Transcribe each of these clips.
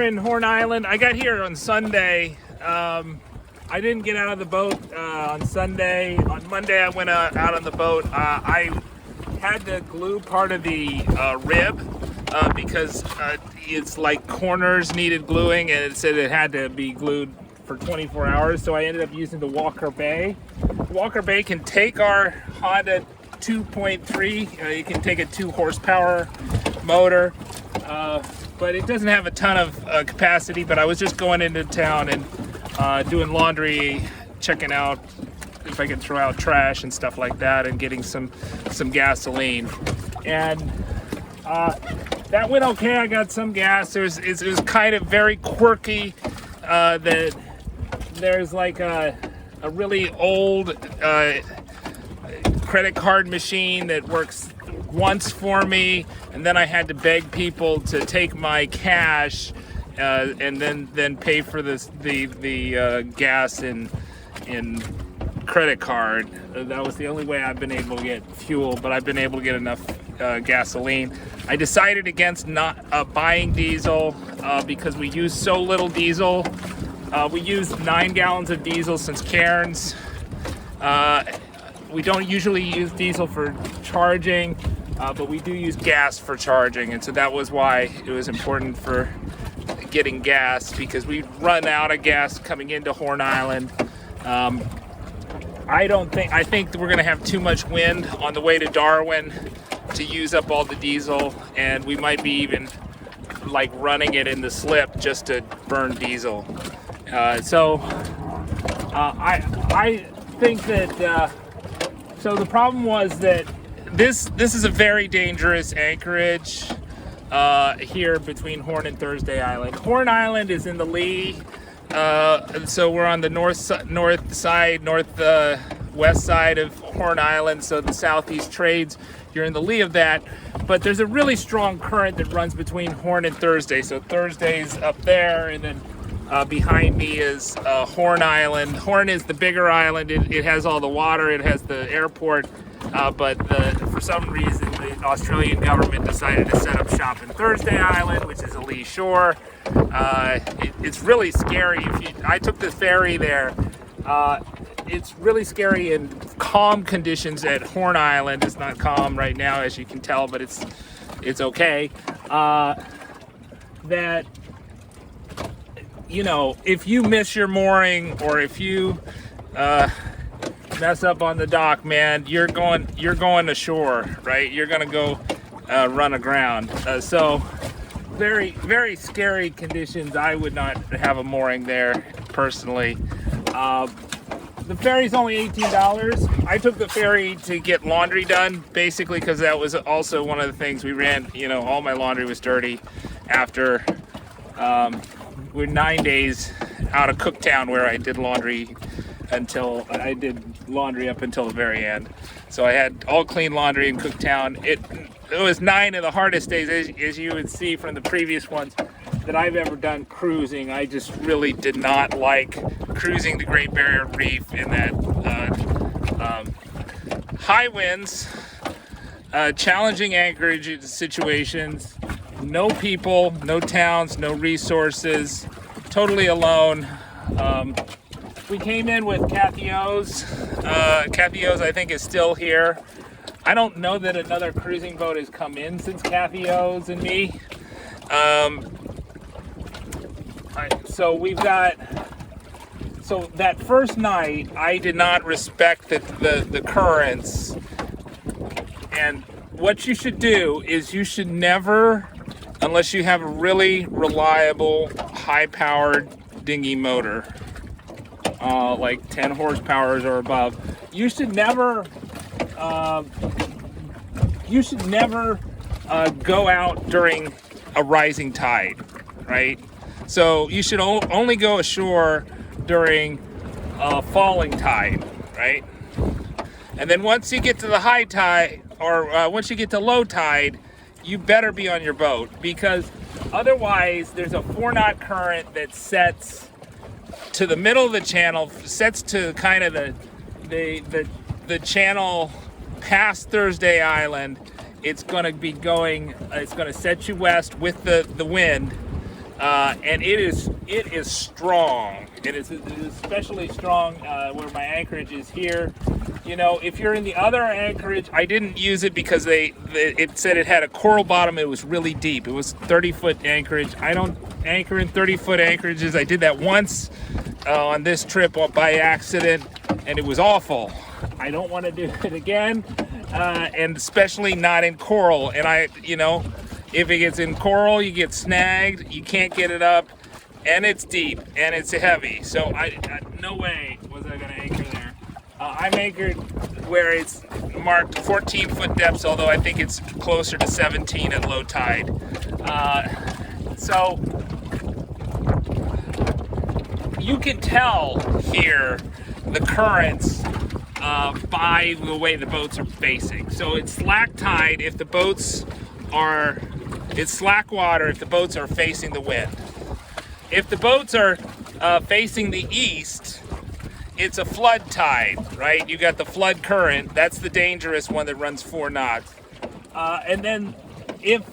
In Horn Island. I got here on Sunday. I didn't get out of the boat on Sunday. On Monday I went out on the boat. I had to glue part of the rib because it's like corners needed gluing, and it said it had to be glued for 24 hours, so I ended up using the Walker Bay. Walker Bay can take our Honda 2.3. You can take a 2 horsepower motor. But it doesn't have a ton of capacity. But I was just going into town and doing laundry, checking out if I could throw out trash and stuff like that, and getting some gasoline. And that went okay. I got some gas. It was kind of very quirky. That there's like a really old credit card machine that works once for me, and then I had to beg people to take my cash and then pay for the gas in credit card. That was the only way I've been able to get fuel, but I've been able to get enough gasoline. I decided against not buying diesel because we use so little diesel. We use 9 gallons of diesel since Cairns. We don't usually use diesel for charging, but we do use gas for charging, and so that was why it was important for getting gas, because we run out of gas coming into Horn Island. I think we're gonna have too much wind on the way to Darwin to use up all the diesel, and we might be even like running it in the slip just to burn diesel. So I think that so the problem was that this is a very dangerous anchorage here between Horn and Thursday Island. Horn Island is in the lee, so we're on the northwest side of Horn Island, so the southeast trades, you're in the lee of that. But there's a really strong current that runs between Horn and Thursday. So Thursday's up there, and then behind me is Horn Island. Horn is the bigger island. It has all the water, it has the airport, but for some reason the Australian government decided to set up shop in Thursday Island, which is a lee shore. It's really scary. I took the ferry there. It's really scary in calm conditions at Horn Island. It's not calm right now, as you can tell, but it's okay. That, you know, if you miss your mooring, or if you mess up on the dock, man, you're going ashore, right? You're gonna go run aground. So very, very scary conditions. I would not have a mooring there personally. The ferry's only $18. I took the ferry to get laundry done, basically, because that was also one of the things we ran. You know, all my laundry was dirty after we're 9 days out of Cooktown, where I did laundry up until the very end. So I had all clean laundry in Cooktown. It was 9 of the hardest days, as you would see from the previous ones that I've ever done cruising. I just really did not like cruising the Great Barrier Reef in that high winds, challenging anchorage situations, no people, no towns, no resources, totally alone. We came in with Cathio's. Cathio's, I think, is still here. I don't know that another cruising boat has come in since Cathio's and me. So that first night, I did not respect the currents. And what you should do is you should never, unless you have a really reliable, high-powered dinghy motor, like 10 horsepower or above, you should never go out during a rising tide, right? So you should only go ashore during falling tide, right? And then once you get to the high tide, or once you get to low tide, you better be on your boat, because otherwise there's a 4-knot current that sets to the middle of the channel, sets to kind of the channel past Thursday Island. It's going to be going, it's going to set you west with the wind, and it is strong. It is especially strong where my anchorage is here. You know, if you're in the other anchorage, I didn't use it because it said it had a coral bottom. It was really deep. It was 30-foot anchorage. I don't anchor in 30-foot anchorages. I did that once on this trip by accident, and it was awful. I don't want to do it again, and especially not in coral. And you know, if it gets in coral, you get snagged. You can't get it up, and it's deep and it's heavy. So no way was I going to anchor there. I'm anchored where it's marked 14-foot depths, although I think it's closer to 17 at low tide. So you can tell here the currents by the way the boats are facing. So it's slack tide if the boats are, it's slack water if the boats are facing the wind. If the boats are facing the east, it's a flood tide, right? You got the flood current. That's the dangerous one that runs 4 knots. And then if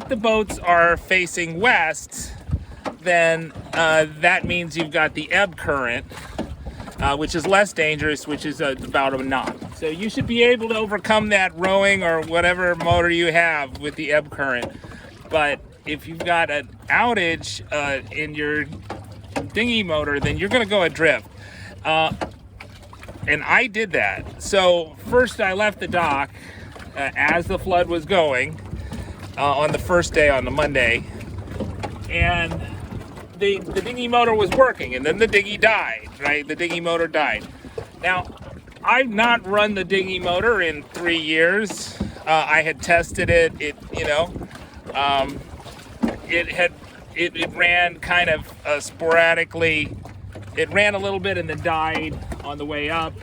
the boats are facing west, then that means you've got the ebb current, which is less dangerous, which is about a knot. So you should be able to overcome that rowing or whatever motor you have with the ebb current. But if you've got an outage in your dinghy motor, then you're going to go adrift. And I did that. So first I left the dock as the flood was going on the first day, on the Monday, and the dinghy motor was working, and then the dinghy died, right? The dinghy motor died. Now, I've not run the dinghy motor in 3 years. I had tested it. It ran kind of sporadically. It ran a little bit and then died on the way up.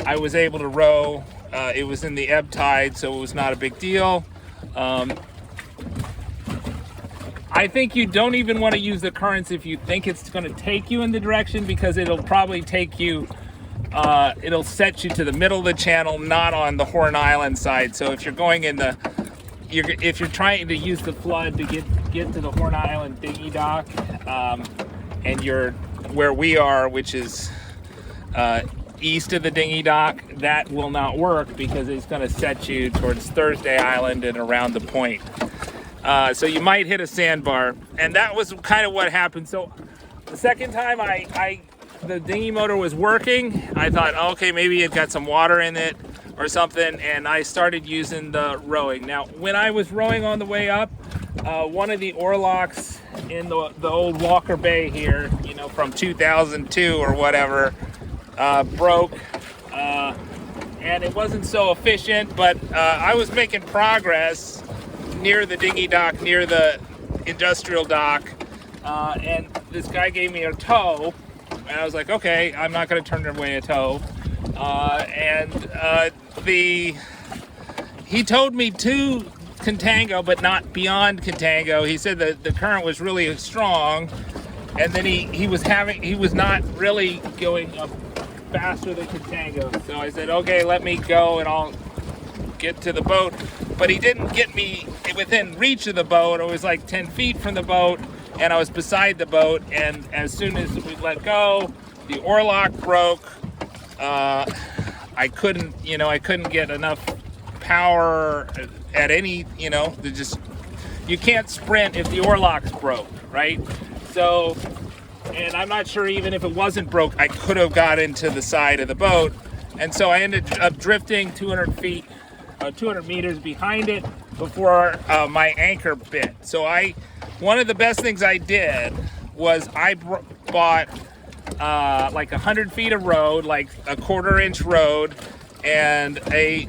I was able to row. It was in the ebb tide, so it was not a big deal. I think you don't even want to use the currents if you think it's going to take you in the direction, because it'll probably take you, it'll set you to the middle of the channel, not on the Horn Island side. So if you're going in the, if you're trying to use the flood to get to the Horn Island dinghy dock, and you're where we are, which is east of the dinghy dock, that will not work because it's going to set you towards Thursday Island and around the point. So you might hit a sandbar, and that was kind of what happened. So the second time the dinghy motor was working, I thought, okay, maybe it got some water in it or something, and I started using the rowing. Now, when I was rowing on the way up, one of the orlocks in the old Walker Bay here, you know, from 2002 or whatever, broke, and it wasn't so efficient, but I was making progress near the dinghy dock, near the industrial dock, and this guy gave me a tow, and I was like, okay, I'm not going to turn away a tow, he towed me to Contango, but not beyond Contango. He said that the current was really strong, and then he was not really going up faster than Contango. So I said, okay, let me go and I'll get to the boat. But he didn't get me within reach of the boat. I was like 10 feet from the boat, and I was beside the boat, and as soon as we let go, the orlock broke. I couldn't get enough power at any, you can't sprint if the orlock's broke, right? So, and I'm not sure even if it wasn't broke, I could have got into the side of the boat. And so I ended up drifting 200 meters behind it before my anchor bit. So one of the best things I did was I bought like 100 feet of road, like a 1/4-inch road, and a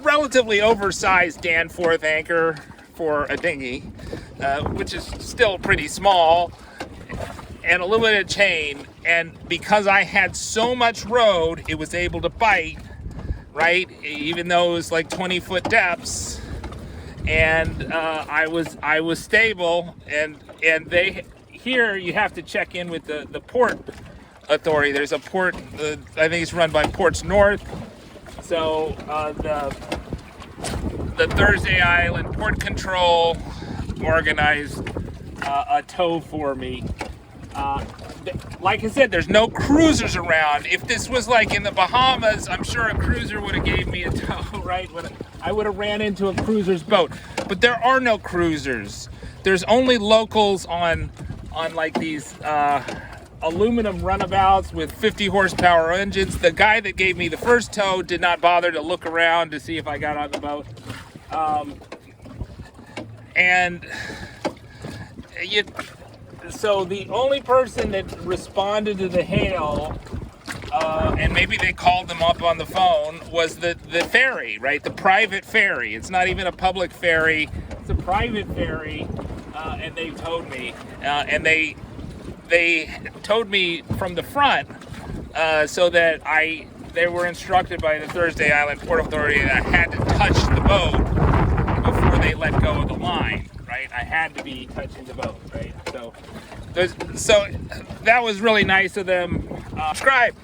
relatively oversized Danforth anchor for a dinghy, which is still pretty small, and a little bit of chain. And because I had so much road, it was able to bite, right? Even though it was like 20-foot depths, and I was stable. And they here you have to check in with the port authority. There's a port, I think it's run by Ports North. So the Thursday Island Port Control organized a tow for me. Like I said, there's no cruisers around. If this was like in the Bahamas, I'm sure a cruiser would have gave me a tow, right? I would have ran into a cruiser's boat. But there are no cruisers. There's only locals on like these aluminum runabouts with 50 horsepower engines. The guy that gave me the first tow did not bother to look around to see if I got on the boat. So the only person that responded to the hail, and maybe they called them up on the phone, was the ferry, right? The private ferry. It's not even a public ferry. It's a private ferry, and they towed me. And they towed me from the front, so that they were instructed by the Thursday Island Port Authority that I had to touch the boat before they let go of the line, right? I had to be touching the boat, right? So that was really nice of them. Subscribe.